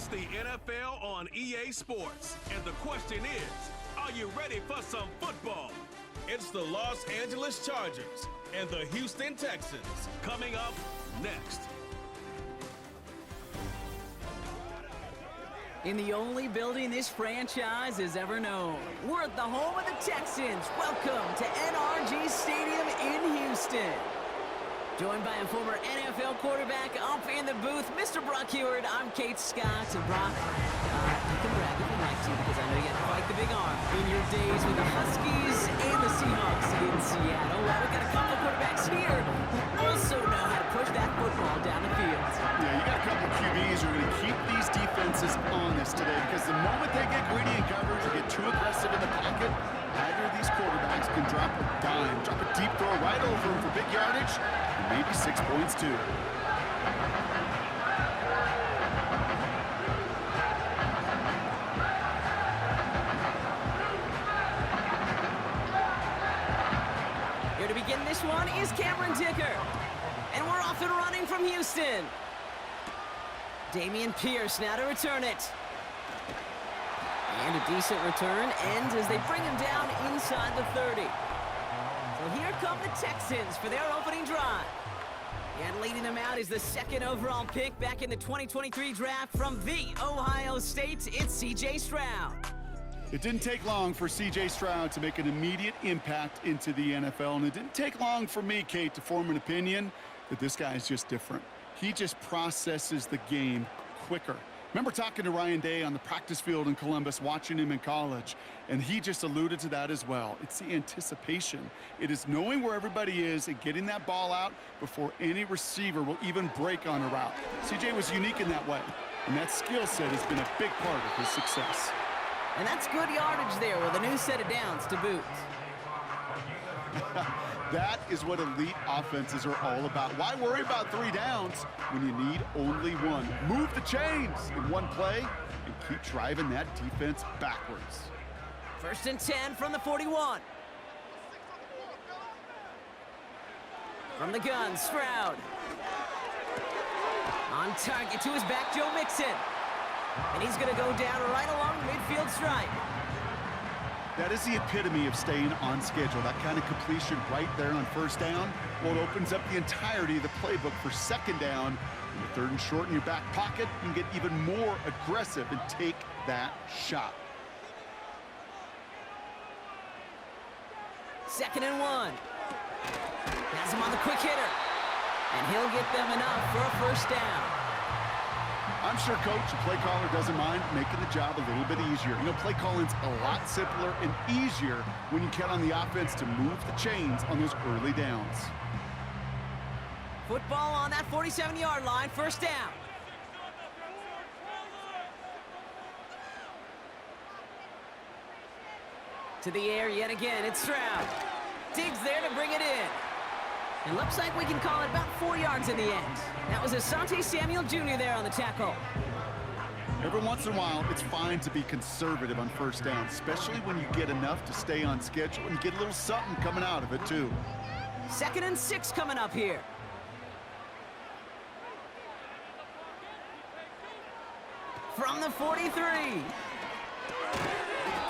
It's the NFL on EA Sports, and the question is, are you ready for some football? It's the Los Angeles Chargers and the Houston Texans coming up next. In the only building this franchise has ever known, we're at the home of the Texans. Welcome to NRG Stadium in Houston. Joined by a former NFL quarterback up in the booth, Mr. Brock Heward. I'm Kate Scott. And Brock, you can brag if you'd like to, because I know you had quite the big arm in your days with the Huskies and the Seahawks in Seattle. Well, we've got a couple of quarterbacks here who also know how to push that football down the field. Yeah, you got a couple of QBs who are going to keep these defenses honest today, because the moment they get greedy in coverage or get too aggressive in the pocket, either of these quarterbacks can drop a dime, drop a deep throw right over him for big yardage, and maybe 6 points too. Here to begin this one is Cameron Dicker. And we're off and running from Houston. Dameon Pierce now to return it. And a decent return ends as they bring him down inside the 30. So here come the Texans for their opening drive. And leading them out is the second overall pick back in the 2023 draft from the Ohio State. It's C.J. Stroud. It didn't take long for C.J. Stroud to make an immediate impact into the NFL, and it didn't take long for me, Kate, to form an opinion that this guy is just different. He just processes the game quicker. Remember talking to Ryan Day on the practice field in Columbus, watching him in college, and he just alluded to that as well. It's the anticipation. It is knowing where everybody is and getting that ball out before any receiver will even break on a route. CJ was unique in that way, and that skill set has been a big part of his success. And that's good yardage there with a new set of downs to boot. That is what elite offenses are all about. Why worry about 3 downs when you need only one? Move the chains in one play and keep driving that defense backwards. 1st and 10 from the 41. From the gun, Stroud. On target to his back, Joe Mixon. And he's going to go down right along the midfield stripe. That is the epitome of staying on schedule. That kind of completion right there on 1st down. Well, it opens up the entirety of the playbook for 2nd down. In the 3rd and short in your back pocket, you can get even more aggressive and take that shot. 2nd and 1. Has him on the quick hitter. And he'll get them enough for a 1st down. I'm sure coach and play caller doesn't mind making the job a little bit easier. You know, play calling's a lot simpler and easier when you count on the offense to move the chains on those early downs. Football on that 47-yard line, 1st down. To the air yet again, it's Stroud. Diggs there to bring it in. It looks like we can call it about 4 yards in the end. That was Asante Samuel Jr. there on the tackle. Every once in a while, it's fine to be conservative on 1st down, especially when you get enough to stay on schedule and get a little something coming out of it, too. 2nd and 6 coming up here. From the 43.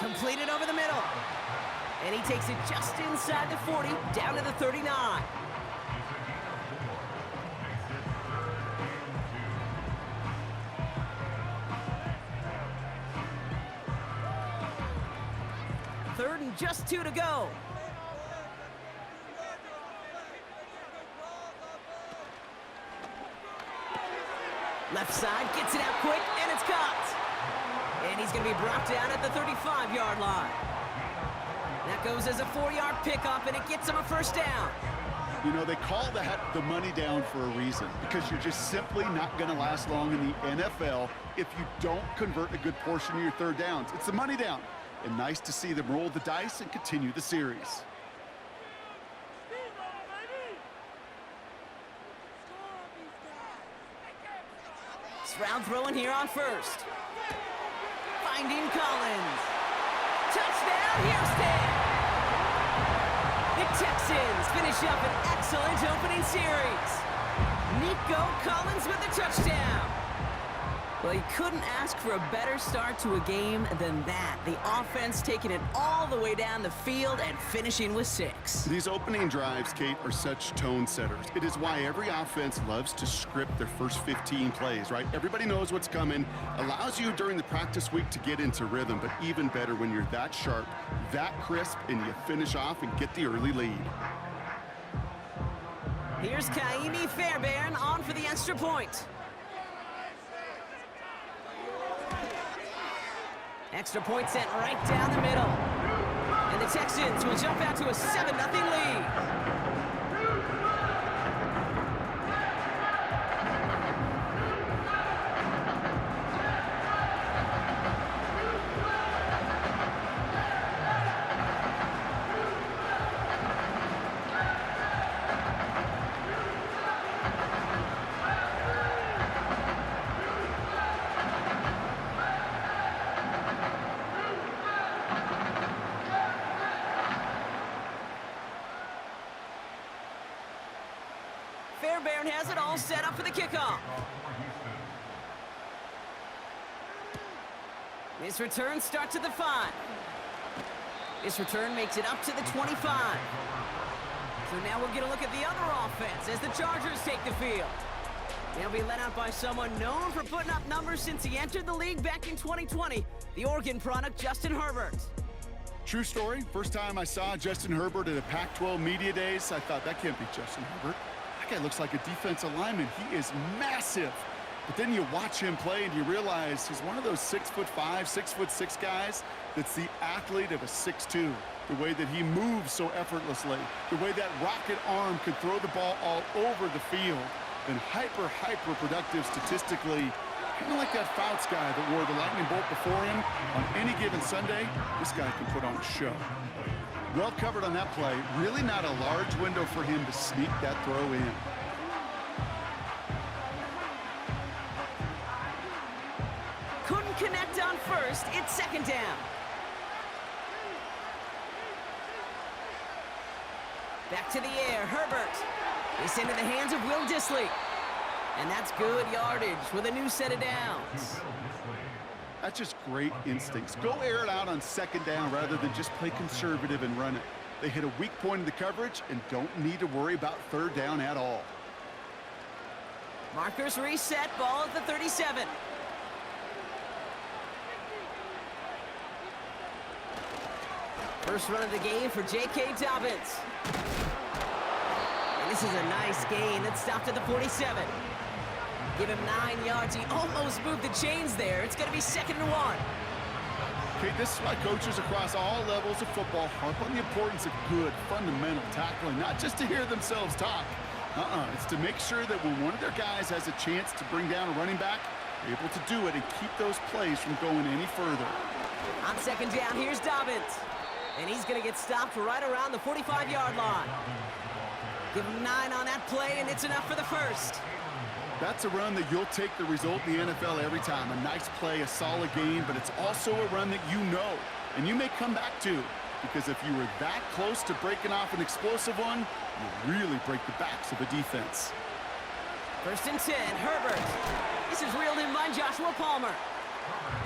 Completed over the middle. And he takes it just inside the 40, down to the 39. Third and just 2 to go. Left side, gets it out quick, and it's caught. And he's going to be brought down at the 35-yard line. That goes as a 4-yard pickup, and it gets him a 1st down. You know, they call that the money down for a reason, because you're just simply not going to last long in the NFL if you don't convert a good portion of your 3rd downs. It's the money down. And nice to see them roll the dice and continue the series. Stroud throwing here on 1st. Finding Collins. Touchdown, Houston! The Texans finish up an excellent opening series. Nico Collins with the touchdown. Well, you couldn't ask for a better start to a game than that. The offense taking it all the way down the field and finishing with 6. These opening drives, Kate, are such tone setters. It is why every offense loves to script their first 15 plays, right? Everybody knows what's coming. Allows you during the practice week to get into rhythm, but even better when you're that sharp, that crisp, and you finish off and get the early lead. Here's Kaimi Fairbairn on for the extra point. Extra point sent right down the middle. And the Texans will jump out to a 7-0 lead. Fairbairn has it all set up for the kickoff. This return starts at the 5. This return makes it up to the 25. So now we'll get a look at the other offense as the Chargers take the field. They'll be led out by someone known for putting up numbers since he entered the league back in 2020, the Oregon product, Justin Herbert. True story. First time I saw Justin Herbert at a Pac-12 Media Days, I thought, that can't be Justin Herbert. That guy looks like a defensive lineman. He is massive. But then you watch him play and you realize he's one of those 6'5", 6'6" guys that's the athlete of a 6'2". The way that he moves so effortlessly, the way that rocket arm can throw the ball all over the field, and hyper productive statistically. Kind of like that Fouts guy that wore the lightning bolt before him. On any given Sunday, this guy can put on a show. Well covered on that play. Really not a large window for him to sneak that throw in. Couldn't connect on first. It's second down. Back to the air, Herbert. It's into the hands of Will Dissly. And that's good yardage with a new set of downs. That's just great instincts. Go air it out on second down rather than just play conservative and run it. They hit a weak point in the coverage and don't need to worry about third down at all. Markers reset, ball at the 37. First run of the game for J.K. Dobbins. And this is a nice gain that stopped at the 47. Give him 9 yards. He almost moved the chains there. It's going to be 2nd and 1. Okay, this is why coaches across all levels of football harp on the importance of good, fundamental tackling, not just to hear themselves talk. It's to make sure that when one of their guys has a chance to bring down a running back, they're able to do it and keep those plays from going any further. On second down, here's Dobbins. And he's going to get stopped right around the 45-yard line. Give him 9 on that play, and it's enough for the first. That's a run that you'll take the result in the NFL every time. A nice play, a solid game, but it's also a run that you know, and you may come back to, because if you were that close to breaking off an explosive one, you really break the backs of a defense. 1st and 10, Herbert. This is reeled in by Joshua Palmer.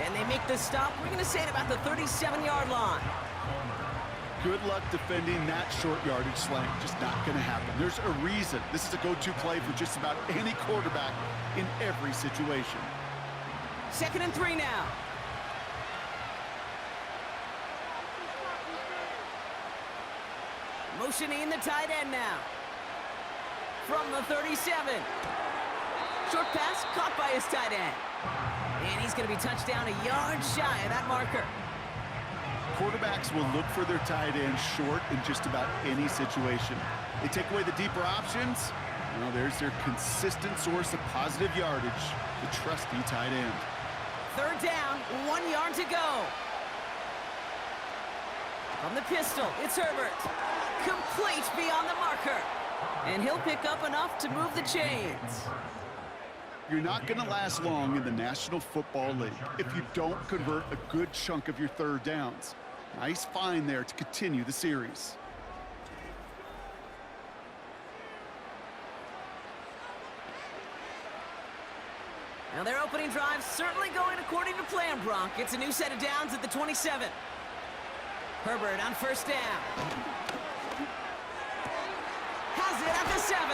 And they make the stop, we're going to say at about the 37-yard line. Good luck defending that short yardage slant. Just not going to happen. There's a reason. This is a go-to play for just about any quarterback in every situation. 2nd and 3 now. Motioning the tight end now. From the 37. Short pass caught by his tight end. And he's going to be touched down a yard shy of that marker. Quarterbacks will look for their tight end short in just about any situation. They take away the deeper options. Well, there's their consistent source of positive yardage, the trusty tight end. 3rd down, 1 yard to go. From the pistol, it's Herbert. Complete beyond the marker. And he'll pick up enough to move the chains. You're not going to last long in the National Football League if you don't convert a good chunk of your third downs. Nice find there to continue the series. Now their opening drive certainly going according to plan, Brock. It's a new set of downs at the 27. Herbert on first down. Has it at the 7.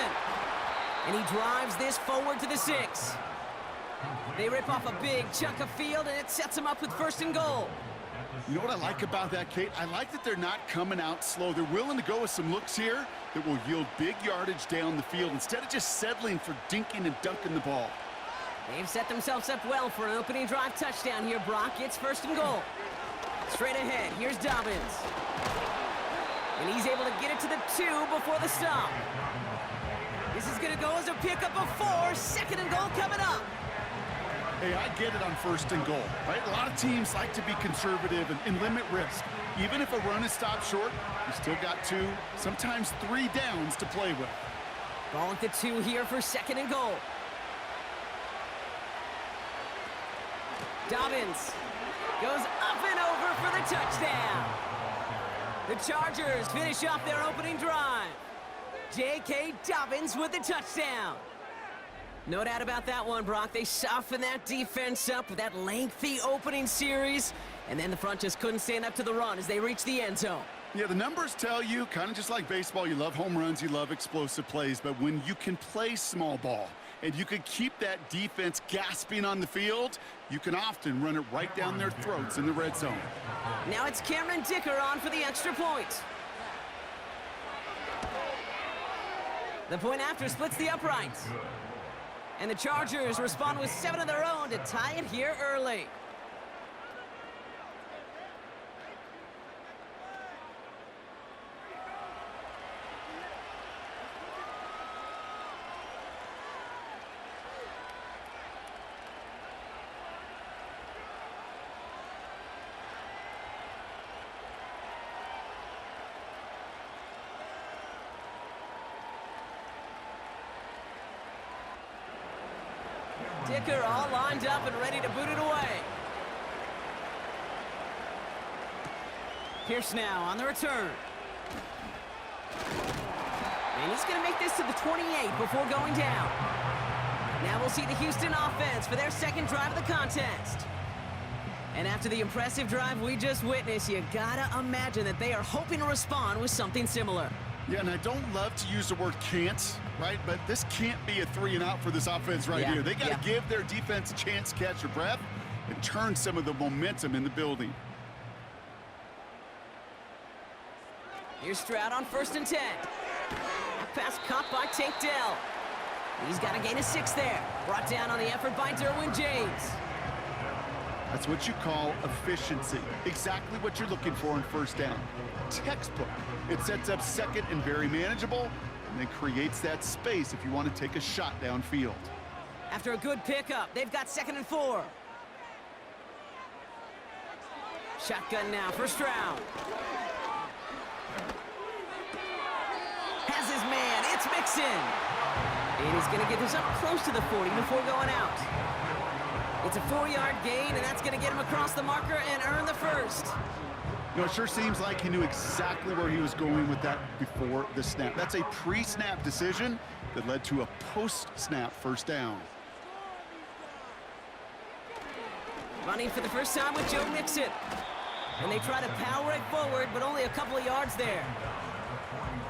And he drives this forward to the 6. They rip off a big chunk of field, and it sets them up with 1st and goal. You know what I like about that, Kate? I like that they're not coming out slow. They're willing to go with some looks here that will yield big yardage down the field instead of just settling for dinking and dunking the ball. They've set themselves up well for an opening drive touchdown here, Brock. It's 1st and goal. Straight ahead, here's Dobbins. And he's able to get it to the 2 before the stop. This is going to go as a pickup of 4. 2nd and goal coming up. Hey, I get it on 1st and goal, right? A lot of teams like to be conservative and limit risk. Even if a run is stopped short, you still got 2, sometimes 3 downs to play with. Ball at the 2 here for 2nd and goal. Dobbins goes up and over for the touchdown. The Chargers finish off their opening drive. J.K. Dobbins with the touchdown. No doubt about that one, Brock. They softened that defense up with that lengthy opening series, and then the front just couldn't stand up to the run as they reached the end zone. Yeah, the numbers tell you, kind of just like baseball, you love home runs, you love explosive plays, but when you can play small ball and you can keep that defense gasping on the field, you can often run it right down their throats in the red zone. Now it's Cameron Dicker on for the extra point. The point after splits the uprights. And the Chargers respond with 7 of their own to tie it here early. Dicker all lined up and ready to boot it away. Pierce now on the return. And he's going to make this to the 28 before going down. Now we'll see the Houston offense for their 2nd drive of the contest. And after the impressive drive we just witnessed, you gotta imagine that they are hoping to respond with something similar. Yeah, and I don't love to use the word can't, right? But this can't be a 3 and out for this offense right here. They got to give their defense a chance to catch their breath and turn some of the momentum in the building. Here's Stroud on 1st and 10. Pass caught by Tank Dell. He's got a gain of 6 there. Brought down on the effort by Derwin James. That's what you call efficiency. Exactly what you're looking for in 1st down. Textbook. It sets up 2nd and very manageable, and then creates that space if you want to take a shot downfield. After a good pickup, they've got 2nd and 4. Shotgun now for Stroud. Has his man, it's Mixon. And he's going to get this up close to the 40 before going out. It's a 4-yard gain, and that's going to get him across the marker and earn the 1st. You know, it sure seems like he knew exactly where he was going with that before the snap. That's a pre-snap decision that led to a post-snap 1st down. Running for the first time with Joe Mixon. And they try to power it forward, but only a couple of yards there.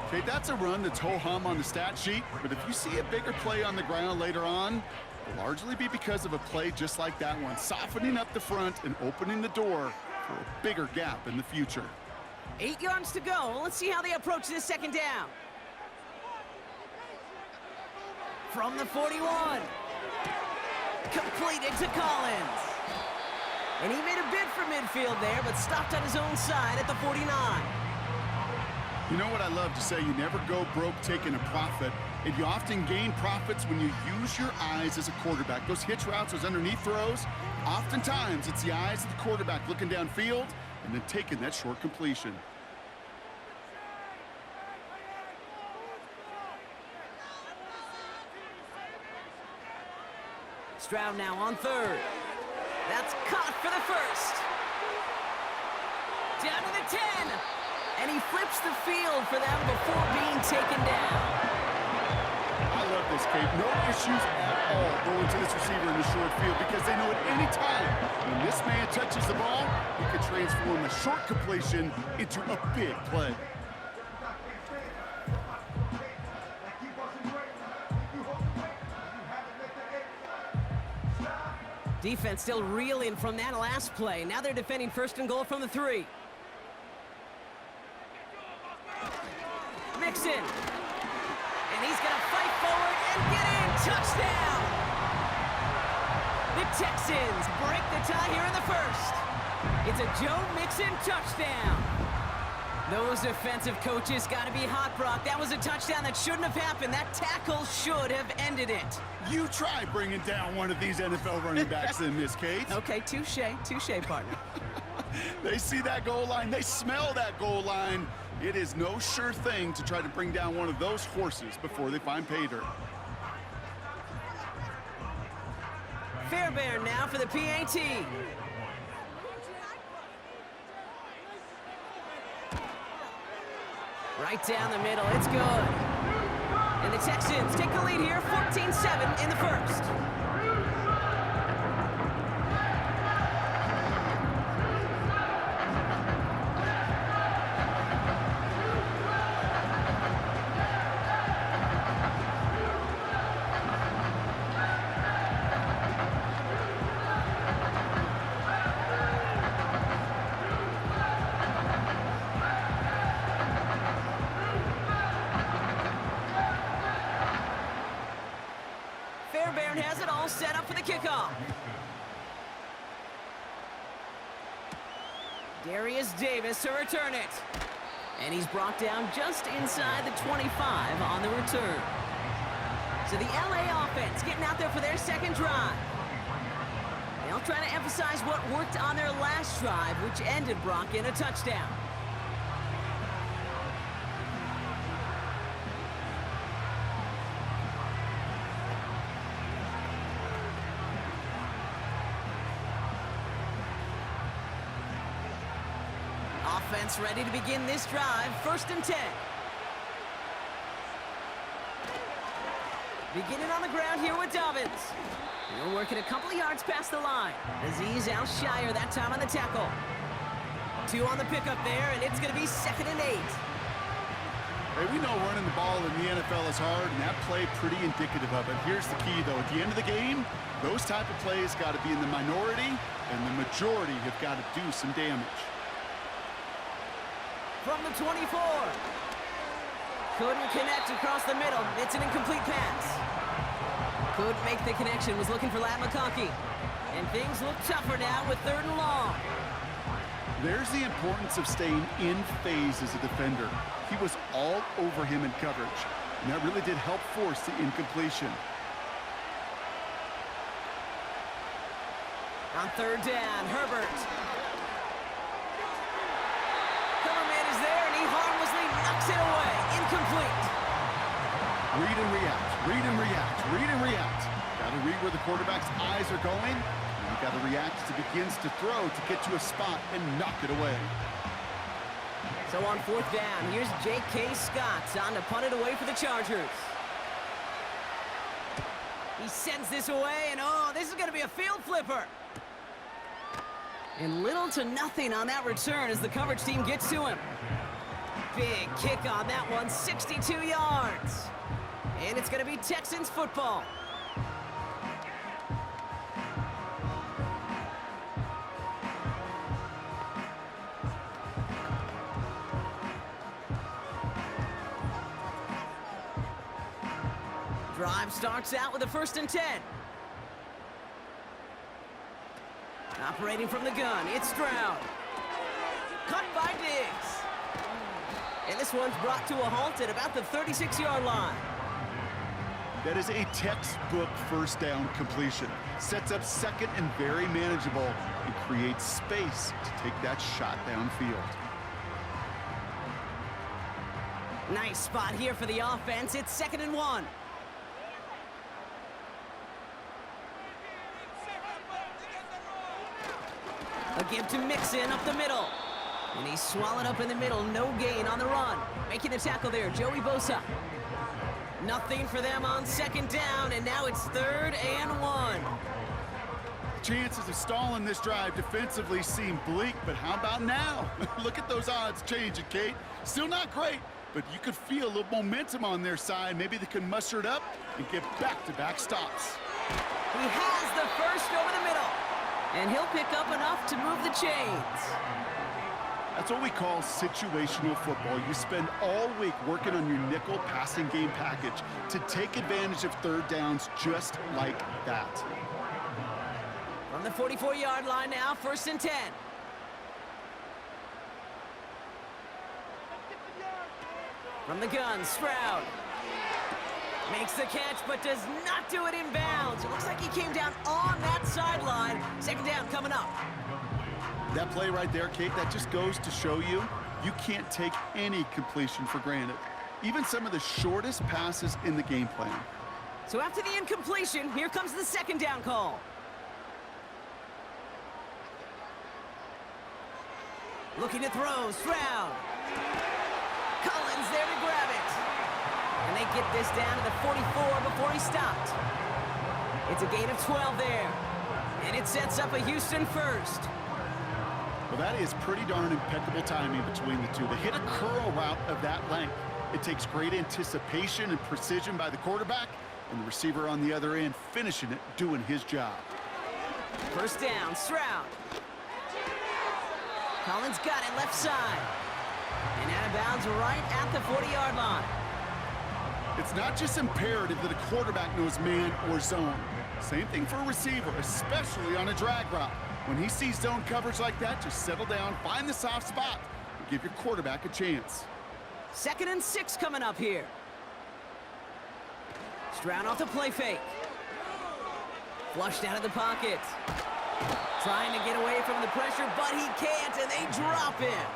Okay, that's a run that's ho-hum on the stat sheet, but if you see a bigger play on the ground later on, it'll largely be because of a play just like that one, softening up the front and opening the door for a bigger gap in the future. 8 yards to go. Let's see how they approach this 2nd down. From the 41. Completed to Collins. And he made a bid for midfield there, but stopped on his own side at the 49. You know what I love to say? You never go broke taking a profit, and you often gain profits when you use your eyes as a quarterback. Those hitch routes, those underneath throws, oftentimes it's the eyes of the quarterback looking downfield and then taking that short completion. Stroud now on 3rd. That's caught for the 1st. Down to the 10. And he flips the field for them before being taken down. I love this, Kate. No issues at all going to this receiver in the short field because they know at any time when this man touches the ball, he could transform a short completion into a big play. Defense still reeling from that last play. Now they're defending 1st and goal from the 3. Mixon. And he's going to fight forward and get in. Touchdown! The Texans break the tie here in the 1st. It's a Joe Mixon touchdown. Those defensive coaches got to be hot, Brock. That was a touchdown that shouldn't have happened. That tackle should have ended it. You try bringing down one of these NFL running backs in this case. Okay, touche, partner. They see that goal line. They smell that goal line. It is no sure thing to try to bring down one of those horses before they find pay dirt. Fairbairn now for the PAT. Right down the middle, it's good. And the Texans take the lead here, 14-7 in the 1st. Fairbairn has it all set up for the kickoff. Darius Davis to return it. And he's brought down just inside the 25 on the return. So the LA offense getting out there for their 2nd drive. They'll try to emphasize what worked on their last drive, which ended, Brock, in a touchdown. Offense ready to begin this drive. 1st and 10. Beginning on the ground here with Dobbins. He'll work it a couple of yards past the line. Azeez Al-Shire that time on the tackle. 2 on the pickup there, and it's going to be 2nd and 8. Hey, we know running the ball in the NFL is hard, and that play pretty indicative of it. Here's the key, though. At the end of the game, those type of plays got to be in the minority, and the majority have got to do some damage. From the 24. Couldn't connect across the middle. It's an incomplete pass. Couldn't make the connection. Was looking for Lat McConkey. And things look tougher now with 3rd and long. There's the importance of staying in phase as a defender. He was all over him in coverage, and that really did help force the incompletion. On 3rd down, Herbert. Coverman is there, and he harmlessly knocks it away. Incomplete. Read and react, read and react, read and react. Got to read where the quarterback's eyes are going, and you got to react as he begins to throw to get to a spot and knock it away. So on 4th down, here's J.K. Scott on to punt it away for the Chargers. He sends this away, and oh, this is going to be a field flipper. And little to nothing on that return as the coverage team gets to him. Big kick on that one, 62 yards. And it's going to be Texans football. Drive starts out with a 1st and 10. Operating from the gun, it's Stroud. Cut by Diggs. And this one's brought to a halt at about the 36-yard line. That is a textbook 1st down completion. Sets up 2nd and very manageable and creates space to take that shot downfield. Nice spot here for the offense. It's 2nd and 1. A give to Mixon up the middle. And he's swallowed up in the middle. No gain on the run. Making the tackle there, Joey Bosa. Nothing for them on second down, and now it's 3rd and 1. Chances of stalling this drive defensively seem bleak, but how about now? Look at those odds changing, Kate. Still not great, but you could feel a little momentum on their side. Maybe they can muster it up and get back-to-back stops. He has the first over the middle, and he'll pick up enough to move the chains. That's what we call situational football. You spend all week working on your nickel passing game package to take advantage of third downs just like that. From the 44-yard line now, 1st and 10. From the gun, Stroud makes the catch, but does not do it in bounds. It looks like he came down on that sideline. 2nd down coming up. That play right there, Kate, that just goes to show you, you can't take any completion for granted. Even some of the shortest passes in the game plan. So after the incompletion, here comes the 2nd down call. Looking to throw, Stroud. Collins there to grab it. And they get this down to the 44 before he stopped. It's a gain of 12 there. And it sets up a Houston first. Well, that is pretty darn impeccable timing between the two. They hit a curl route of that length. It takes great anticipation and precision by the quarterback, and the receiver on the other end finishing it, doing his job. 1st down, Stroud. Collins got it left side. And out of bounds right at the 40-yard line. It's not just imperative that a quarterback knows man or zone. Same thing for a receiver, especially on a drag route. When he sees zone coverage like that, just settle down, find the soft spot, and give your quarterback a chance. 2nd and 6 coming up here. Stroud off the play fake. Flushed out of the pocket. Trying to get away from the pressure, but he can't, and they drop him.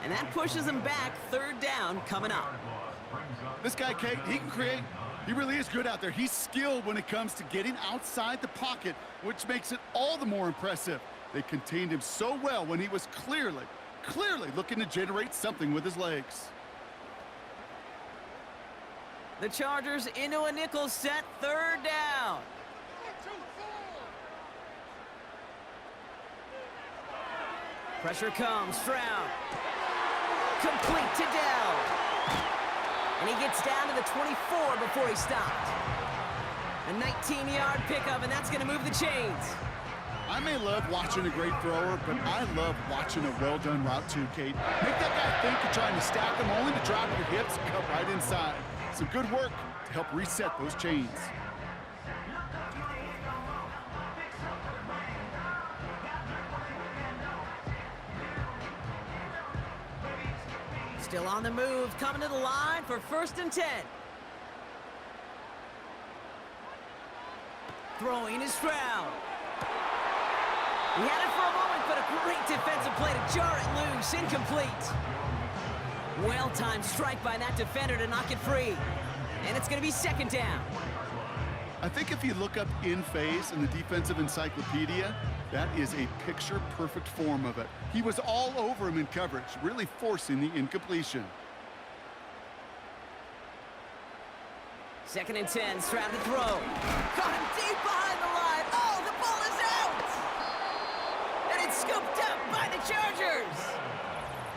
And that pushes him back. 3rd down coming up. This guy, Kate, he can create. He really is good out there. He's skilled when it comes to getting outside the pocket, which makes it all the more impressive. They contained him so well when he was clearly looking to generate something with his legs. The Chargers into a nickel set, 3rd down. Pressure comes, Stroud. Complete to Dell. And he gets down to the 24 before he stopped. A 19-yard pickup, and that's going to move the chains. I may love watching a great thrower, but I love watching a well-done route too, Kate. Make that guy think you're trying to stack him, only to drop your hips and cut right inside. Some good work to help reset those chains. Still on the move, coming to the line for 1st and 10. Throwing is Stroud. He had it for a moment, but a great defensive play to jar it loose, incomplete. Well-timed strike by that defender to knock it free. And it's going to be 2nd down. I think if you look up in phase in the defensive encyclopedia, that is a picture-perfect form of it. He was all over him in coverage, really forcing the incompletion. 2nd and 10, Stroud to throw. Got him deep behind the line. Oh, the ball is out! And it's scooped up by the Chargers.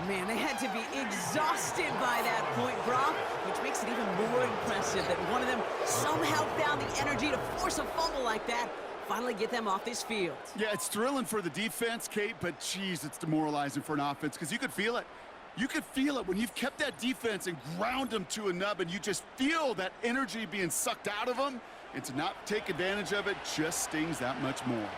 Man, they had to be exhausted by that point, Brock, which makes it even more impressive that one of them somehow found the energy to force a fumble like that, finally get them off this field. Yeah, it's thrilling for the defense, Kate, but geez, it's demoralizing for an offense because you could feel it. You could feel it when you've kept that defense and ground them to a nub, and you just feel that energy being sucked out of them, and to not take advantage of it just stings that much more.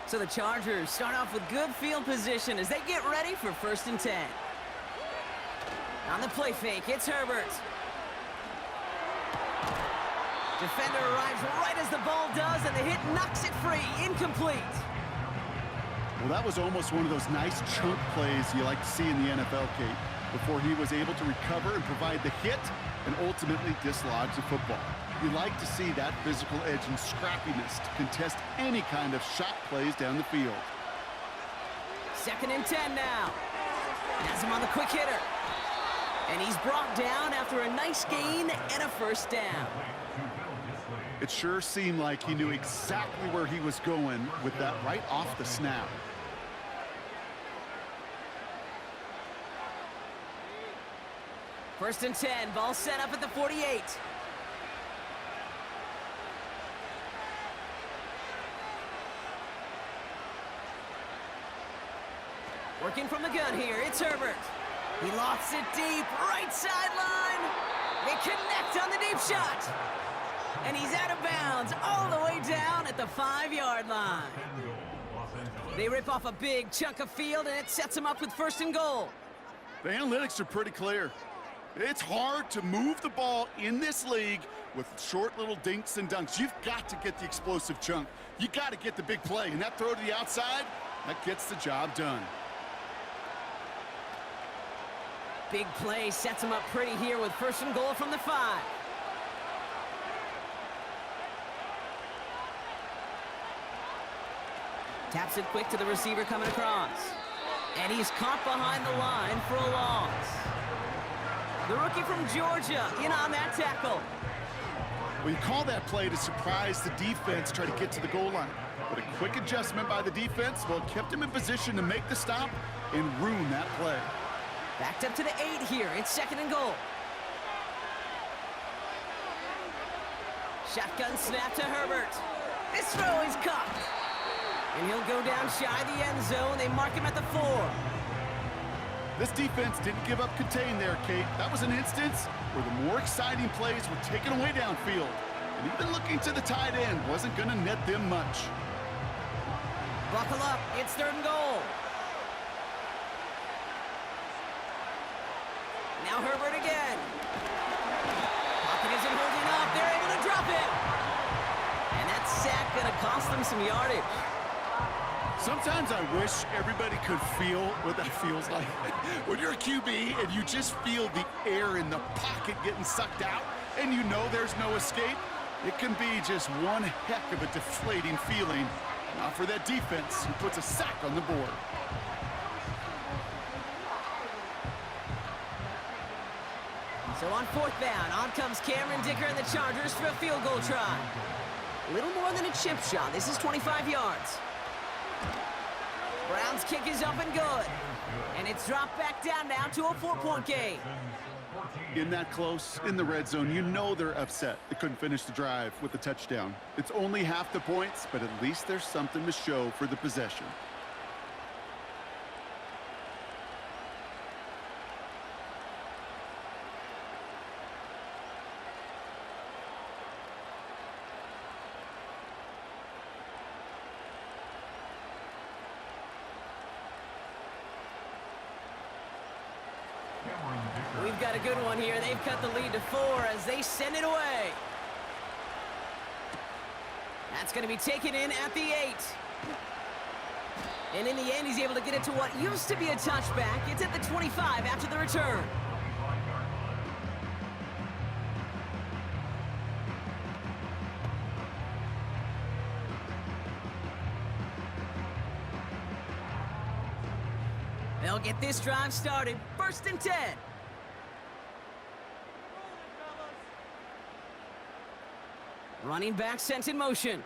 So the Chargers start off with good field position as they get ready for 1st and 10. On the play fake, it's Herbert. Defender arrives right as the ball does, and the hit knocks it free, incomplete. Well, that was almost one of those nice chunk plays you like to see in the NFL, Kate, before he was able to recover and provide the hit and ultimately dislodge the football. You like to see that physical edge and scrappiness to contest any kind of shot plays down the field. 2nd and 10 now. Has him on the quick hitter. And he's brought down after a nice gain and a 1st down. It sure seemed like he knew exactly where he was going with that right off the snap. First and 10, ball set up at the 48. Working from the gun here, it's Herbert. He lofts it deep, right sideline. They connect on the deep shot. And he's out of bounds all the way down at the 5-yard line. They rip off a big chunk of field, and it sets them up with 1st and goal. The analytics are pretty clear. It's hard to move the ball in this league with short little dinks and dunks. You've got to get the explosive chunk. You got to get the big play, and that throw to the outside, that gets the job done. Big play sets him up pretty here with 1st and goal from the 5. Taps it quick to the receiver coming across. And he's caught behind the line for a loss. The rookie from Georgia in on that tackle. Well, you call that play to surprise the defense, try to get to the goal line. But a quick adjustment by the defense, well, kept him in position to make the stop and ruin that play. Backed up to the 8 here. It's 2nd and goal. Shotgun snap to Herbert. This throw is caught. And he'll go down shy of the end zone. They mark him at the 4. This defense didn't give up contain there, Kate. That was an instance where the more exciting plays were taken away downfield. And even looking to the tight end wasn't going to net them much. Buckle up. It's 3rd and goal. Now Herbert again. Pocket isn't holding up. They're able to drop it. And that sack going to cost them some yardage. Sometimes I wish everybody could feel what that feels like. When you're a QB and you just feel the air in the pocket getting sucked out and you know there's no escape, it can be just one heck of a deflating feeling. Not for that defense who puts a sack on the board. So on 4th down, on comes Cameron Dicker and the Chargers for a field goal try. A little more than a chip shot. This is 25 yards. Brown's kick is up and good. And it's dropped back down now to a 4-point game. In that close, in the red zone, you know they're upset. They couldn't finish the drive with the touchdown. It's only half the points, but at least there's something to show for the possession. We've got a good one here. They've cut the lead to 4 as they send it away. That's going to be taken in at the 8. And in the end, he's able to get it to what used to be a touchback. It's at the 25 after the return. They'll get this drive started. 1st and 10. Running back sent in motion.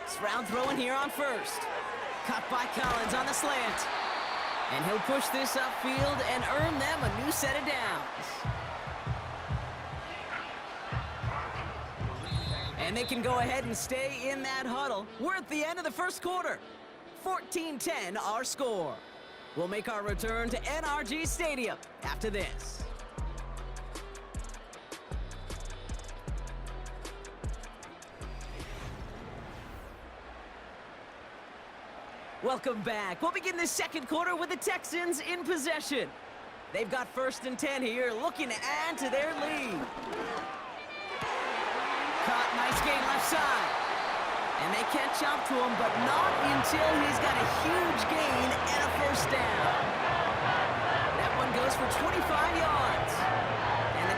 Stroud throwing here on 1st. Caught by Collins on the slant. And he'll push this upfield and earn them a new set of downs. And they can go ahead and stay in that huddle. We're at the end of the 1st quarter. 14-10 our score. We'll make our return to NRG Stadium after this. Welcome back. We'll begin the 2nd quarter with the Texans in possession. They've got 1st and 10 here, looking to add to their lead. Caught, nice gain left side. And they catch up to him, but not until he's got a huge gain and a 1st down. That one goes for 25 yards.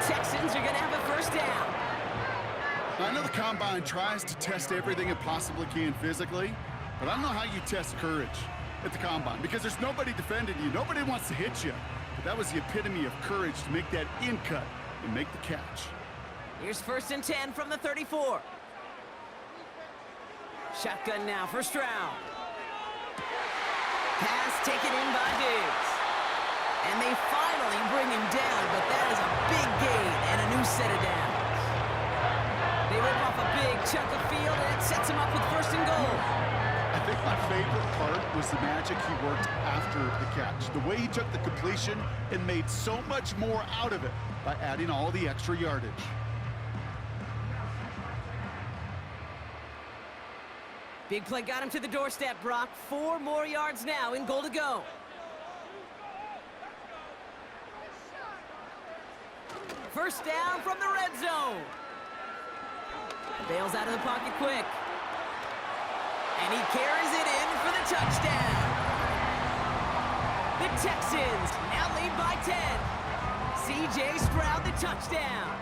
Texans are going to have a first down. I know the Combine tries to test everything it possibly can physically, but I don't know how you test courage at the Combine because there's nobody defending you. Nobody wants to hit you. But that was the epitome of courage to make that in cut and make the catch. Here's 1st and 10 from the 34. Shotgun now for Stroud. Pass taken in by Diggs. And they finally bring him down, but that is a big gain and a new set of downs. They rip off a big chunk of field, and it sets him up with 1st and goal. I think my favorite part was the magic he worked after the catch. The way he took the completion and made so much more out of it by adding all the extra yardage. Big play got him to the doorstep, Brock. 4 more yards now in goal to go. First down from the red zone. Bails out of the pocket quick. And he carries it in for the touchdown. The Texans now lead by 10. C.J. Stroud, the touchdown.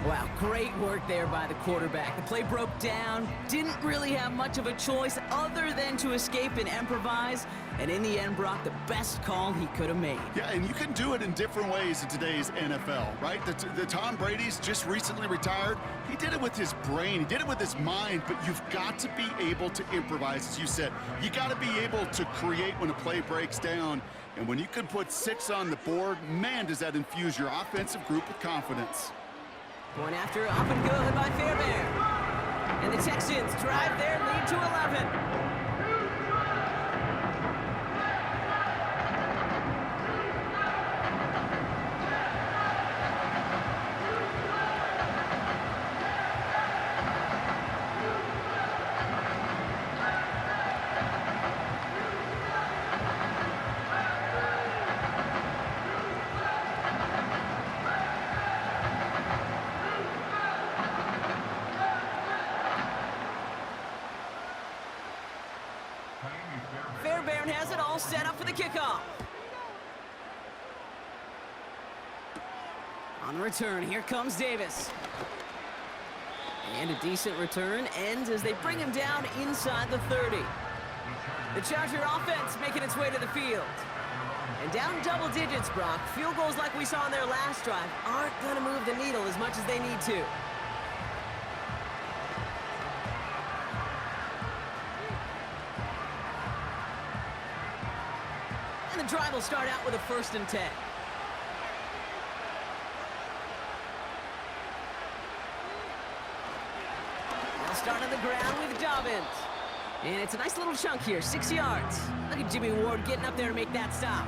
Wow, great work there by the quarterback. The play broke down, didn't really have much of a choice other than to escape and improvise. And in the end, Brock, the best call he could have made. Yeah, and you can do it in different ways in today's NFL, right? The Tom Brady's just recently retired. He did it with his brain. He did it with his mind, but you've got to be able to improvise, as you said. You got to be able to create when a play breaks down. And when you can put 6 on the board, man, does that infuse your offensive group with confidence. Going after up and good by Fairbairn. And the Texans drive their lead to 11. Fairbairn has it all set up for the kickoff. On the return, here comes Davis. And a decent return ends as they bring him down inside the 30. The Charger offense making its way to the field. And down double digits, Brock. Field goals like we saw in their last drive aren't going to move the needle as much as they need to. And the drive will start out with a 1st and 10. They'll start on the ground with Dobbins. And it's a nice little chunk here, 6 yards. Look at Jimmy Ward getting up there to make that stop.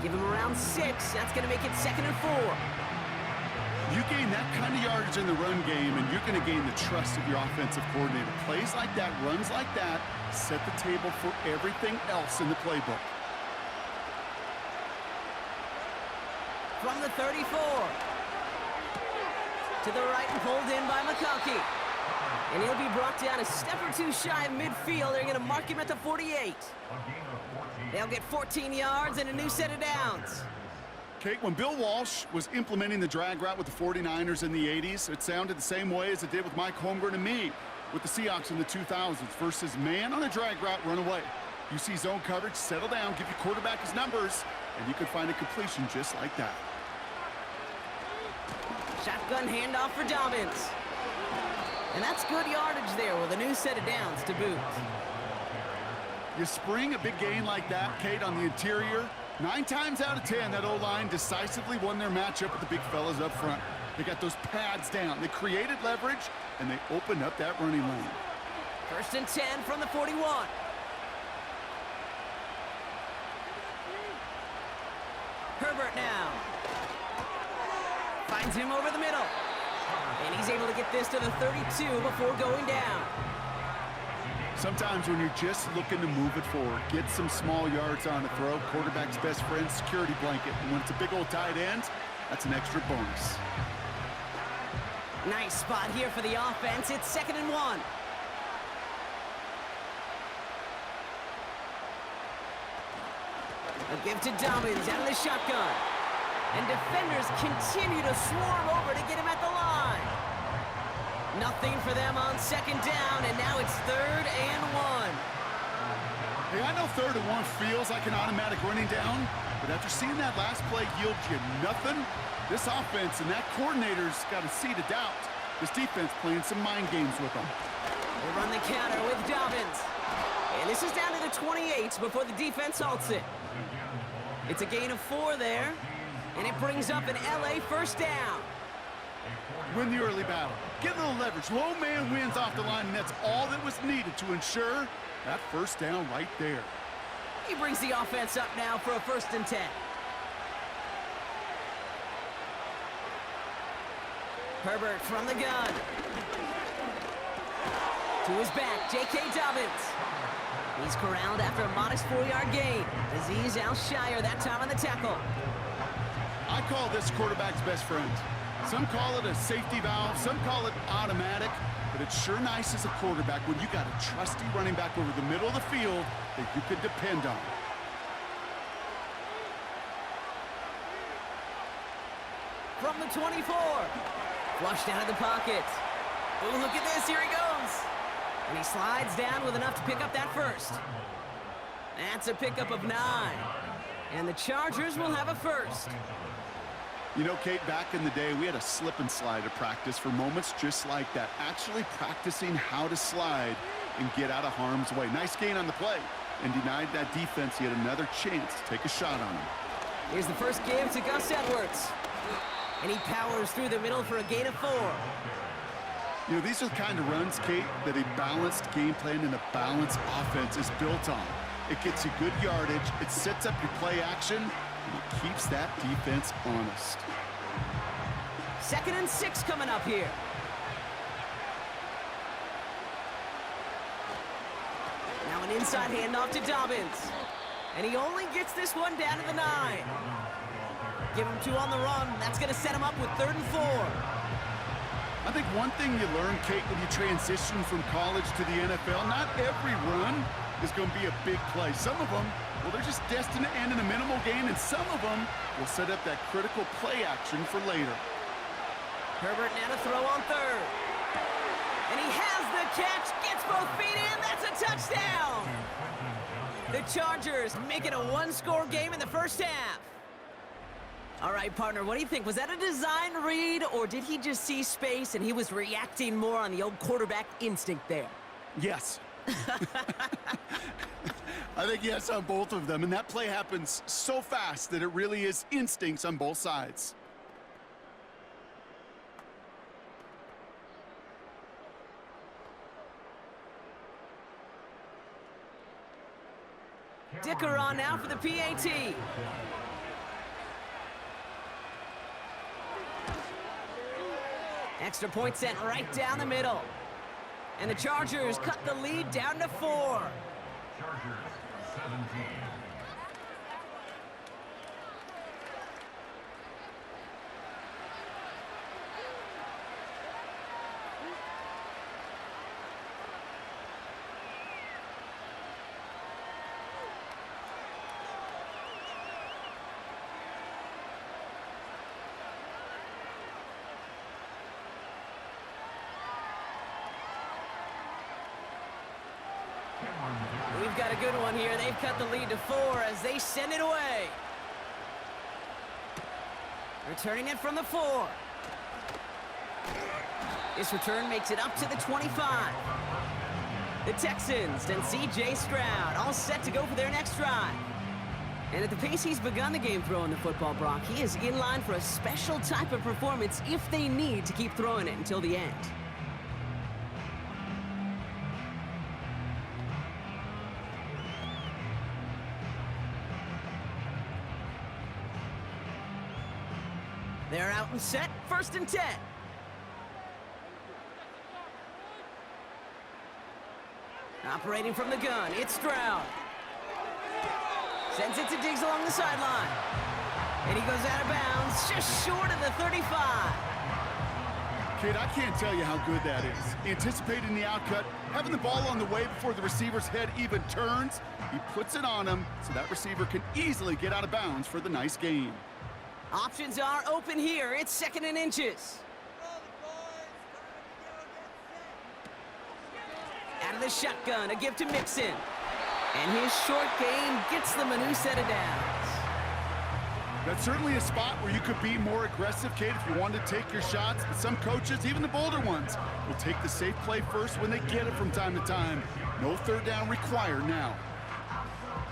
Give him around 6. That's going to make it 2nd and 4. You gain that kind of yardage in the run game, and you're going to gain the trust of your offensive coordinator. Plays like that, runs like that, set the table for everything else in the playbook. From the 34. To the right and pulled in by McConkey. And he'll be brought down a step or 2 shy of midfield. They're going to mark him at the 48. They'll get 14 yards and a new set of downs. Kate, when Bill Walsh was implementing the drag route with the 49ers in the 80s, it sounded the same way as it did with Mike Holmgren and me with the Seahawks in the 2000s versus man on a drag route, run away. You see zone coverage, settle down, give your quarterback his numbers, and you could find a completion just like that. Shotgun handoff for Dobbins. And that's good yardage there with a new set of downs to boot. You spring a big gain like that, Kate, on the interior. 9 times out of 10, that O-line decisively won their matchup with the big fellas up front. They got those pads down. They created leverage, and they opened up that running lane. 1st and 10 from the 41. Herbert now. Finds him over the middle. And he's able to get this to the 32 before going down. Sometimes when you're just looking to move it forward, get some small yards on the throw, quarterback's best friend, security blanket. And when it's a big old tight end, that's an extra bonus. Nice spot here for the offense. It's 2nd and 1. A give to Dobbins out of the shotgun. And defenders continue to swarm over to get him at the line. Nothing for them on second down, and now it's 3rd and 1. Hey, I know 3rd and 1 feels like an automatic running down, but after seeing that last play yield you nothing, this offense and that coordinator's got a seed of doubt. This defense playing some mind games with them. They run the counter with Dobbins. And this is down to the 28 before the defense halts it. It's a gain of 4 there, and it brings up an LA first down. Win the early battle. Get a little leverage. Low man wins off the line, and that's all that was needed to ensure that first down right there. He brings the offense up now for a 1st and 10. Herbert from the gun. To his back, J.K. Dobbins. He's corralled after a modest 4-yard gain. Azeez Al-Shire that time on the tackle. I call this quarterback's best friend. Some call it a safety valve, some call it automatic, but it's sure nice as a quarterback when you got a trusty running back over the middle of the field that you could depend on. From the 24. Flushed out of the pocket. Oh, look at this, here he goes. And he slides down with enough to pick up that first. That's a pickup of 9. And the Chargers will have a first. You know, Kate, back in the day, we had a slip and slide at practice for moments just like that. Actually practicing how to slide and get out of harm's way. Nice gain on the play. And denied that defense yet another chance to take a shot on him. Here's the first give to Gus Edwards. And he powers through the middle for a gain of 4. You know, these are the kind of runs, Kate, that a balanced game plan and a balanced offense is built on. It gets you good yardage, it sets up your play action, and it keeps that defense honest. 2nd and 6 coming up here. Now an inside handoff to Dobbins. And he only gets this one down to the 9. Give him 2 on the run. That's going to set him up with 3rd and 4. I think one thing you learn, Kate, when you transition from college to the NFL, not every run is going to be a big play. Some of them, well, they're just destined to end in a minimal gain, and some of them will set up that critical play action for later. Herbert now to throw on 3rd. And he has the catch, gets both feet in, that's a touchdown! The Chargers make it a 1-score game in the first half. All right, partner, what do you think? Was that a design read, or did he just see space and he was reacting more on the old quarterback instinct there? Yes. I think yes on both of them, and that play happens so fast that it really is instincts on both sides. Dicker on now for the PAT. Extra point sent right down the middle. And the Chargers cut the lead down to 4. Chargers 17. We've got a good one here. They've cut the lead to 4 as they send it away. Returning it from the 4. This return makes it up to the 25. The Texans and C.J. Stroud all set to go for their next drive. And at the pace he's begun the game throwing the football, Brock, he is in line for a special type of performance if they need to keep throwing it until the end. They're out and set, 1st and 10. Operating from the gun, it's Stroud. Sends it to Diggs along the sideline. And he goes out of bounds, just short of the 35. Kid, I can't tell you how good that is. Anticipating the outcut, having the ball on the way before the receiver's head even turns, he puts it on him so that receiver can easily get out of bounds for the nice gain. Options are open here. It's 2nd and inches. Out of the shotgun, a give to Mixon. And his short gain gets them a new set of downs. That's certainly a spot where you could be more aggressive, Kate, if you wanted to take your shots. But some coaches, even the bolder ones, will take the safe play first when they get it from time to time. No third down required now.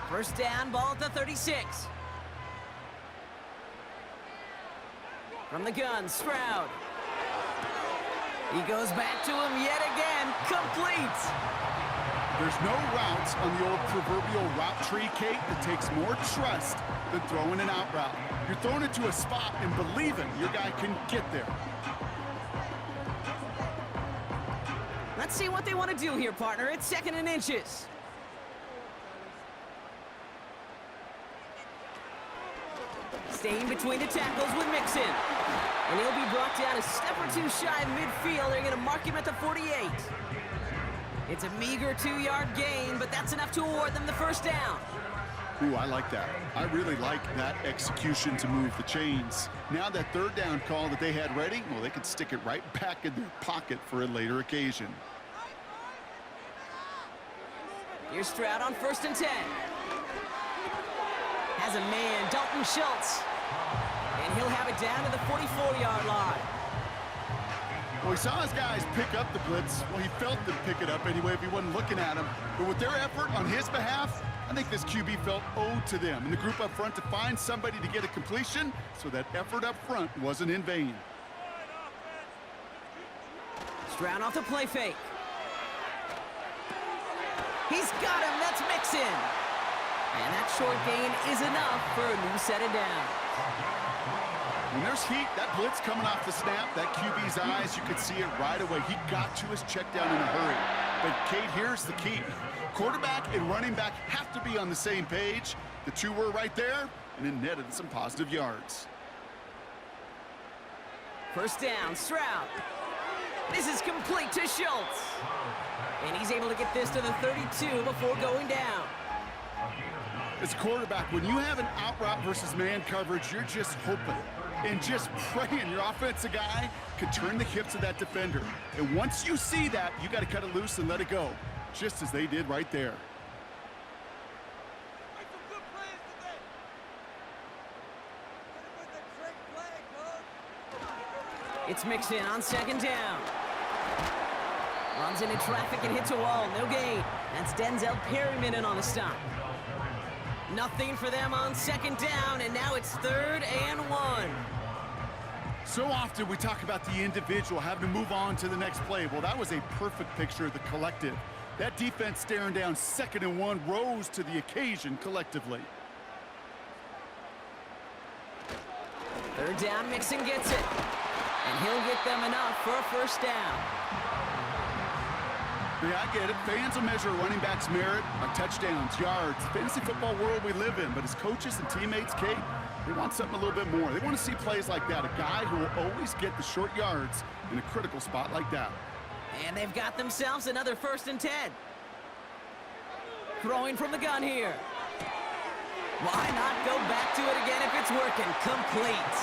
First down, ball at the 36. From the gun, Stroud. He goes back to him yet again. Complete. There's no routes on the old proverbial route tree, Kate, that takes more trust than throwing an out route. You're throwing it to a spot and believing your guy can get there. Let's see what they want to do here, partner. It's 2nd and inches. Staying between the tackles with Mixon. And he'll be brought down a step or two shy of midfield. They're going to mark him at the 48. It's a meager 2-yard gain, but that's enough to award them the first down. Ooh, I like that. I really like that execution to move the chains. Now that third down call that they had ready, well, they could stick it right back in their pocket for a later occasion. Here's Stroud on 1st and 10. Has a man, Dalton Schultz. And he'll have it down to the 44-yard line. Well, he saw his guys pick up the blitz. Well, he felt them pick it up anyway if he wasn't looking at him. But with their effort on his behalf, I think this QB felt owed to them and the group up front to find somebody to get a completion, so that effort up front wasn't in vain. Stroud off the play fake. He's got him. That's Mixon. And that short gain is enough for a new set of downs. When there's heat, that blitz coming off the snap, that QB's eyes, you could see it right away. He got to his check down in a hurry. But, Kate, here's the key. Quarterback and running back have to be on the same page. The two were right there, and it netted some positive yards. First down, Stroud. This is complete to Schultz. And he's able to get this to the 32 before going down. As a quarterback, when you have an out route versus man coverage, you're just hoping and just praying your offensive guy could turn the hips of that defender. And once you see that, you got to cut it loose and let it go, just as they did right there. It's Mixon on 2nd down. Runs into traffic and hits a wall. No gain. That's Denzel Perryman in on the stop. Nothing for them on 2nd down, and now it's 3rd and 1. So often we talk about the individual having to move on to the next play. Well, that was a perfect picture of the collective. That defense staring down 2nd and 1 rose to the occasion collectively. 3rd down, Mixon gets it. And he'll get them enough for a first down. Yeah, I get it. Fans will measure a running back's merit by touchdowns, yards, fantasy football world we live in. But as coaches and teammates, Kate, they want something a little bit more. They want to see plays like that. A guy who will always get the short yards in a critical spot like that. And they've got themselves another 1st and 10. Throwing from the gun here. Why not go back to it again if it's working? Complete.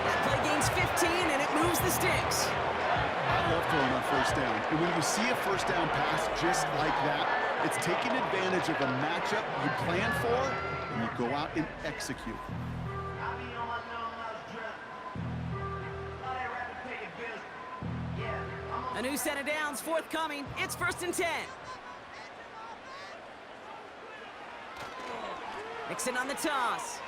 That play gains 15, and it moves the sticks. I love throwing on 1st down. And when you see a 1st down pass just like that, it's taking advantage of a matchup you plan for, and you go out and execute. A new set of downs forthcoming. It's 1st and 10. Mixon on the toss.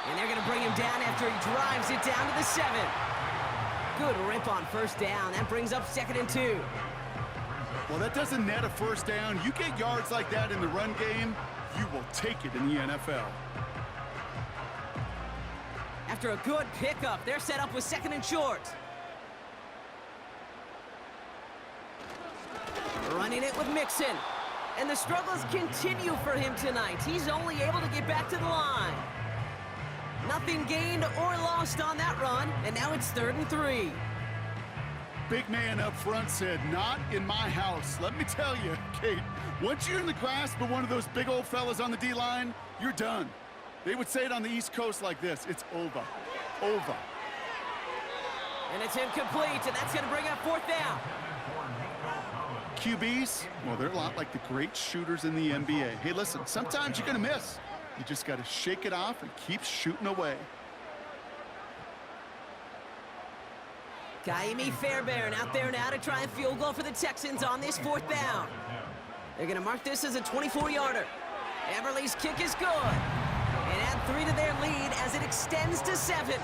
And they're going to bring him down after he drives it down to the 7. Good rip on 1st down. That brings up 2nd and 2. Well, that doesn't net a 1st down. You get yards like that in the run game, you will take it in the NFL. After a good pickup, they're set up with 2nd and short. Running it with Mixon. And the struggles continue for him tonight. He's only able to get back to the line. Nothing gained or lost on that run, and now it's 3rd and 3. Big man up front said, "Not in my house." Let me tell you, Kate, once you're in the grasp of one of those big old fellas on the D-line, you're done. They would say it on the East Coast like this. It's over. Over. And it's incomplete, and that's going to bring up fourth down. QBs, well, they're a lot like the great shooters in the NBA. Hey, listen, sometimes you're going to miss. You just got to shake it off and keep shooting away. Kaimi Fairbairn out there now to try a field goal for the Texans on this fourth down. They're going to mark this as a 24-yarder. Everly's kick is good. And add 3 to their lead as it extends to 7.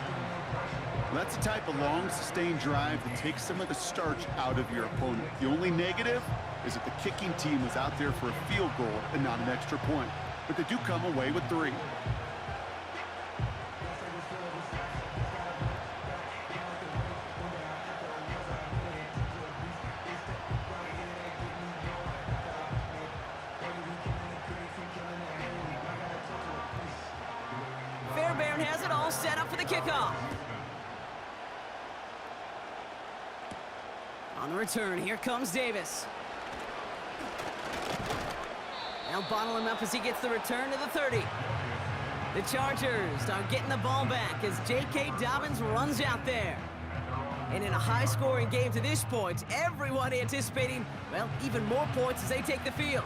That's the type of long, sustained drive that takes some of the starch out of your opponent. The only negative is that the kicking team was out there for a field goal and not an extra point. But they do come away with 3. Fairbairn has it all set up for the kickoff. On the return, here comes Davis. They'll bottle him up as he gets the return to the 30. The Chargers are getting the ball back as J.K. Dobbins runs out there. And in a high-scoring game to this point, everyone anticipating, well, even more points as they take the field.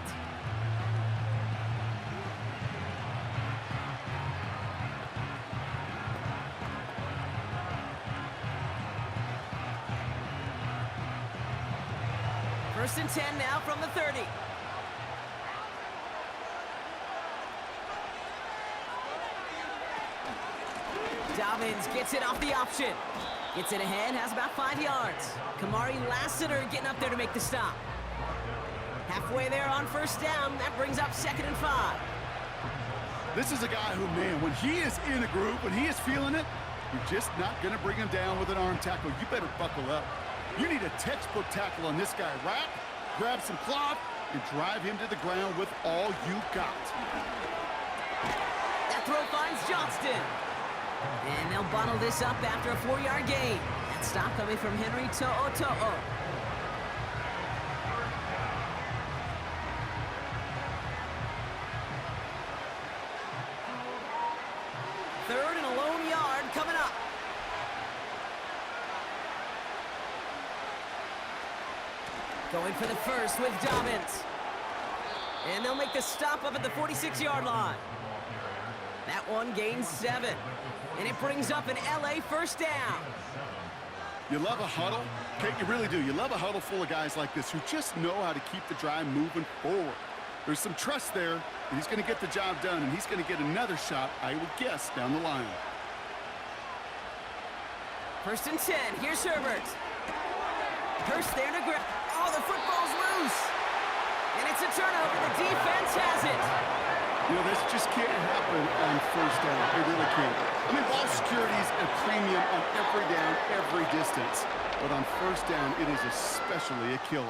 First and 10 now from the 30. Dobbins gets it off the option. Gets it ahead, has about 5 yards. Kamari Lassiter getting up there to make the stop. Halfway there on first down, that brings up 2nd and 5. This is a guy who, man, when he is in a group, when he is feeling it, you're just not going to bring him down with an arm tackle. You better buckle up. You need a textbook tackle on this guy. Wrap, grab some cloth, and drive him to the ground with all you got. That throw finds Johnston. And they'll bottle this up after a 4-yard gain. That stop coming from Henry To'o. Third and a lone yard coming up. Going for the first with Dobbins. And they'll make the stop up at the 46-yard line. That one gains 7. And it brings up an LA first down. You love a huddle? Kate, you really do. You love a huddle full of guys like this who just know how to keep the drive moving forward. There's some trust there that he's going to get the job done, and he's going to get another shot, I would guess, down the line. First and 10. Here's Herbert. Hurst there to grab. Oh, the football's loose. And it's a turnover. The defense has it. You know, this just can't happen on first down. It really can't. I mean, ball security is a premium on every down, every distance. But on first down, it is especially a killer.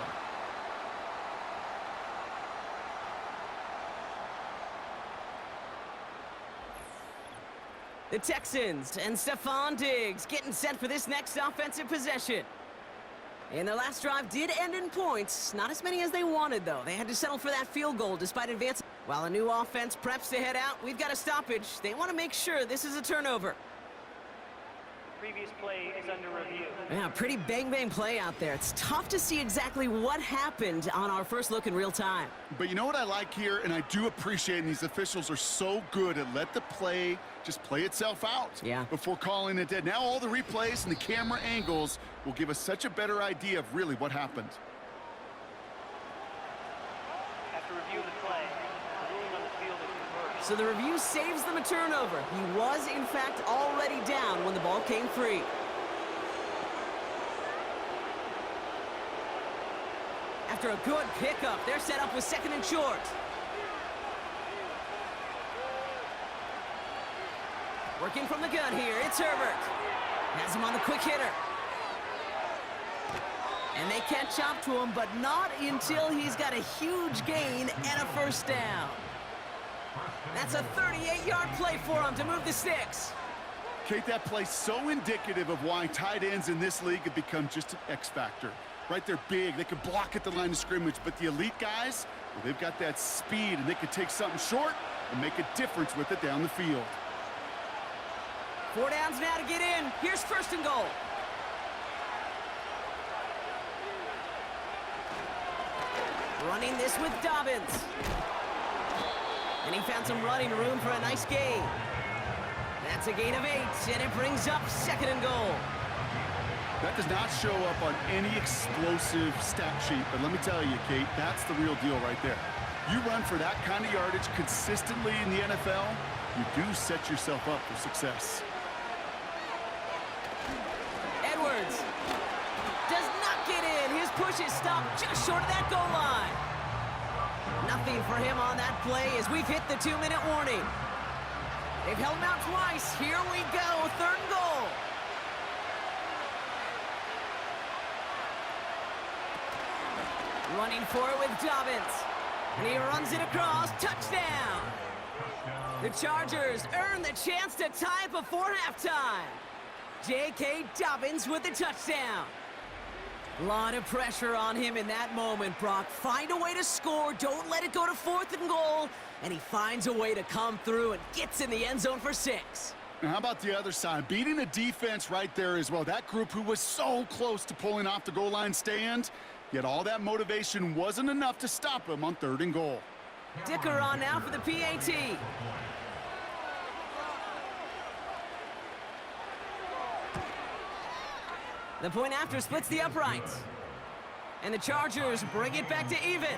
The Texans and Stephon Diggs getting set for this next offensive possession. And their last drive did end in points. Not as many as they wanted, though. They had to settle for that field goal despite advancing. While a new offense preps to head out, we've got a stoppage. They want to make sure this is a turnover. Previous play is under review. Yeah, pretty bang-bang play out there. It's tough to see exactly what happened on our first look in real time. But you know what I like here, and I do appreciate, and these officials are so good at let the play just play itself out before calling it dead. Now all the replays and the camera angles will give us such a better idea of really what happened. After review of the play, the ruling on the field is reversed. So the review saves them a turnover. He was, in fact, already down when the ball came free. After a good pickup, they're set up with 2nd and short. Working from the gun here, it's Herbert. Has him on the quick hitter. And they catch up to him, but not until he's got a huge gain and a first down. That's a 38-yard play for him to move the sticks. Kate, that play's so indicative of why tight ends in this league have become just an X factor. Right, they're big, they can block at the line of scrimmage, but the elite guys, well, they've got that speed, and they can take something short and make a difference with it down the field. 4 downs now to get in. Here's first and goal. Running this with Dobbins. And he found some running room for a nice gain. That's a gain of 8, and it brings up second and goal. That does not show up on any explosive stat sheet, but let me tell you, Kate, that's the real deal right there. You run for that kind of yardage consistently in the NFL, you do set yourself up for success. Edwards does not get in. His push is stopped just short of that goal line. Nothing for him on that play as we've hit the 2-minute warning. They've held him out twice. Here we go, third and goal. Running for it with Dobbins. And he runs it across. Touchdown! The Chargers earn the chance to tie it before halftime. J.K. Dobbins with the touchdown. A lot of pressure on him in that moment, Brock. Find a way to score. Don't let it go to 4th and goal. And he finds a way to come through and gets in the end zone for 6. And how about the other side? Beating the defense right there as well. That group who was so close to pulling off the goal line stand, yet all that motivation wasn't enough to stop him on 3rd and goal. Dicker on now for the PAT. The point after splits the uprights. And the Chargers bring it back to even.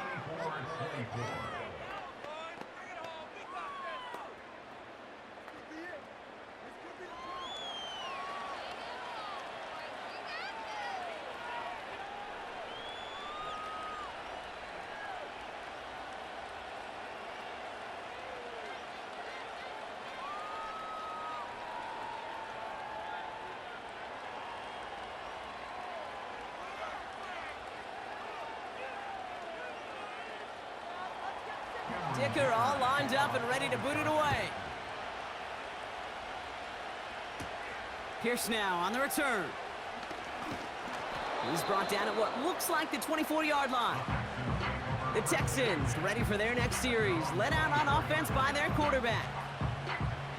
Dicker all lined up and ready to boot it away. Pierce now on the return. He's brought down at what looks like the 24-yard line. The Texans ready for their next series, led out on offense by their quarterback.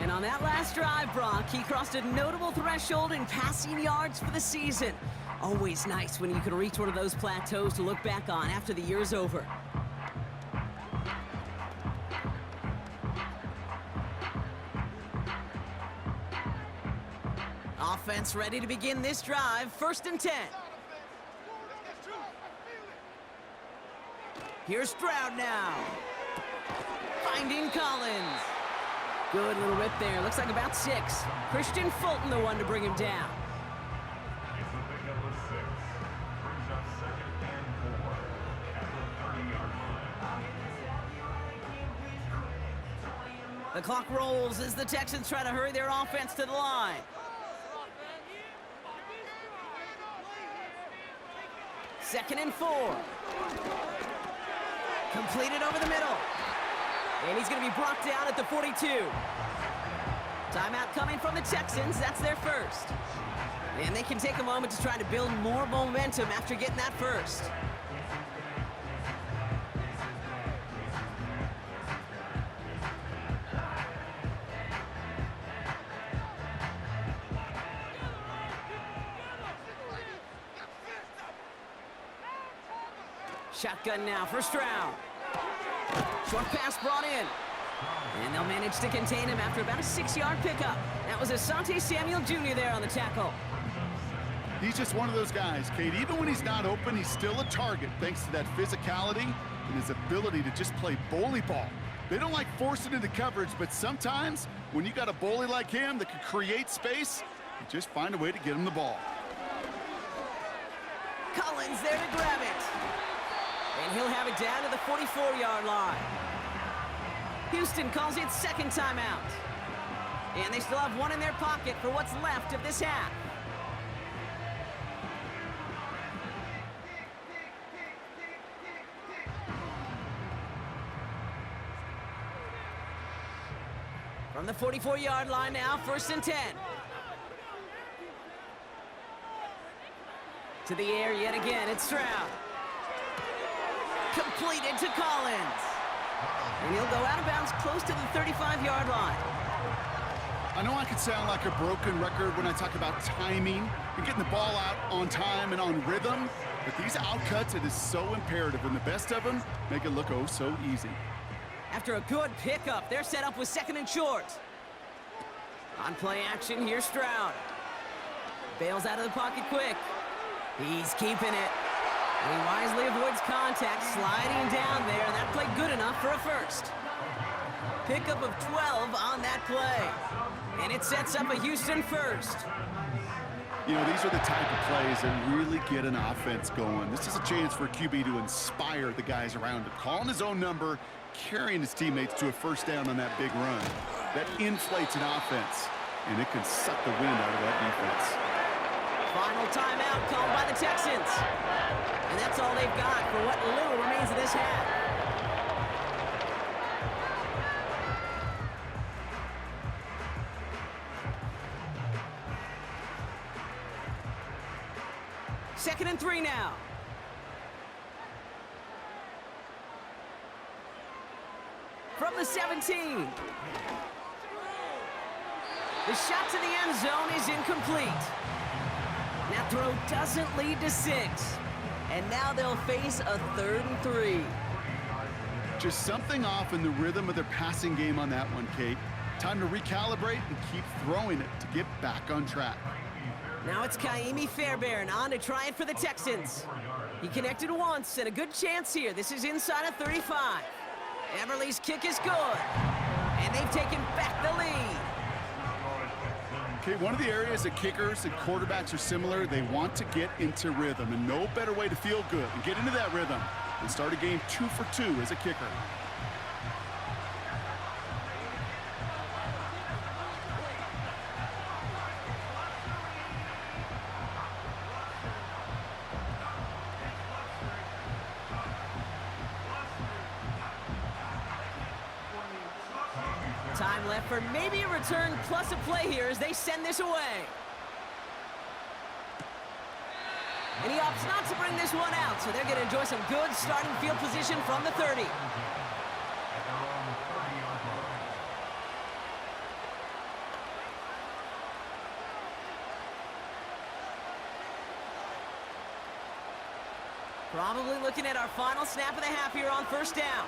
And on that last drive, Brock, he crossed a notable threshold in passing yards for the season. Always nice when you can reach one of those plateaus to look back on after the year's over. Offense ready to begin this drive. 1st and 10. Here's Stroud now. Finding Collins. Good little rip there. Looks like about 6. Christian Fulton the one to bring him down. It's a pickup of 6. Brings up 2nd and 4 at the 30-yard line. The clock rolls as the Texans try to hurry their offense to the line. 2nd and 4. Completed over the middle. And he's going to be brought down at the 42. Timeout coming from the Texans. That's their first. And they can take a moment to try to build more momentum after getting that first. Shotgun now for Stroud. Short pass brought in. And they'll manage to contain him after about a 6-yard pickup. That was Asante Samuel Jr. there on the tackle. He's just one of those guys, Kate. Even when he's not open, he's still a target thanks to that physicality and his ability to just play bully ball. They don't like forcing into coverage, but sometimes when you got a bully like him that can create space, you just find a way to get him the ball. Collins there to grab it. And he'll have it down to the 44-yard line. Houston calls it 2nd timeout. And they still have one in their pocket for what's left of this half. From the 44-yard line now, 1st and 10. To the air yet again, it's Stroud. Completed to Collins. And he'll go out of bounds close to the 35-yard line. I know I can sound like a broken record when I talk about timing and getting the ball out on time and on rhythm, but these outcuts, it is so imperative, and the best of them make it look oh so easy. After a good pickup, they're set up with 2nd and short. On play action, here's Stroud. Bails out of the pocket quick. He's keeping it. And he wisely avoids contact, sliding down there, and that played good enough for a first. Pickup of 12 on that play. And it sets up a Houston first. You know, these are the type of plays that really get an offense going. This is a chance for a QB to inspire the guys around him. Calling his own number, carrying his teammates to a first down on that big run. That inflates an offense, and it can suck the wind out of that defense. Final timeout called by the Texans. And that's all they've got for what little remains of this half. Second and 3 now. From the 17. The shot to the end zone is incomplete. That throw doesn't lead to 6. And now they'll face a 3rd and 3. Just something off in the rhythm of their passing game on that one, Kate. Time to recalibrate and keep throwing it to get back on track. Now it's Kaimi Fairbairn on to try it for the Texans. He connected once, and a good chance here. This is inside of 35. Everly's kick is good. And they've taken back the lead. Okay, one of the areas that kickers and quarterbacks are similar, they want to get into rhythm, and no better way to feel good and get into that rhythm than start a game 2 for 2 as a kicker. Time left for maybe a return plus a play here as they send this away. And he opts not to bring this one out, so they're going to enjoy some good starting field position from the 30. Probably looking at our final snap of the half here on first down.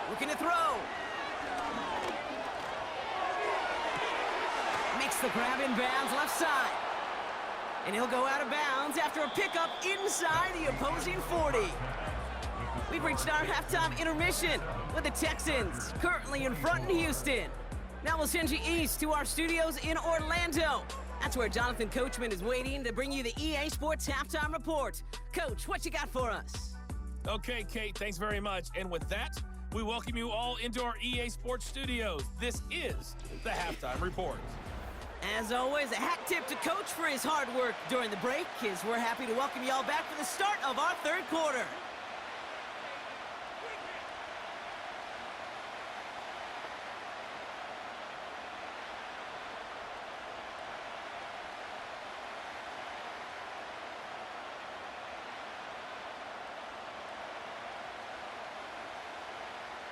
Looking to throw. Makes the grab in bounds left side. And he'll go out of bounds after a pickup inside the opposing 40. We've reached our halftime intermission with the Texans currently in front in Houston. Now we'll send you east to our studios in Orlando. That's where Jonathan Coachman is waiting to bring you the EA Sports Halftime Report. Coach, what you got for us? Okay, Kate, thanks very much. And with that, we welcome you all into our EA Sports studios. This is the Halftime Report. As always, a hat tip to Coach for his hard work during the break, as we're happy to welcome you all back for the start of our third quarter.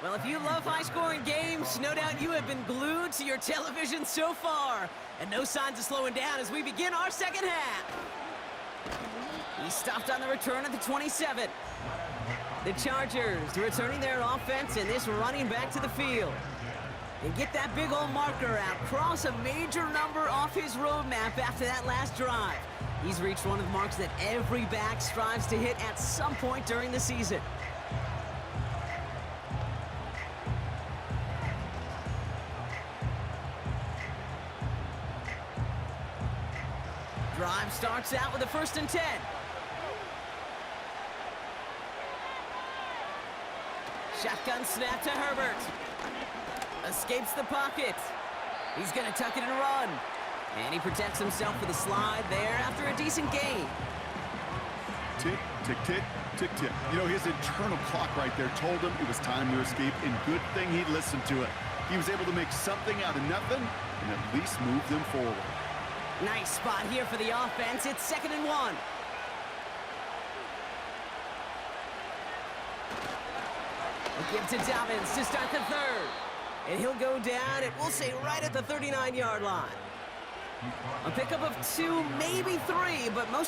Well, if you love high-scoring games, no doubt you have been glued to your television so far. And no signs of slowing down as we begin our second half. He stopped on the return at the 27. The Chargers returning their offense and this running back to the field. And get that big old marker out. Cross a major number off his roadmap after that last drive. He's reached one of the marks that every back strives to hit at some point during the season. Drive starts out with a 1st and 10. Shotgun snap to Herbert. Escapes the pocket. He's going to tuck it and run. And he protects himself with a slide there after a decent gain. Tick, tick, tick, tick, tick. You know, his internal clock right there told him it was time to escape, and good thing he listened to it. He was able to make something out of nothing and at least move them forward. Nice spot here for the offense. It's 2nd and 1. A give to Dobbins to start the third. And he'll go down, and we'll say right at the 39-yard line. A pickup of 2, maybe 3, but most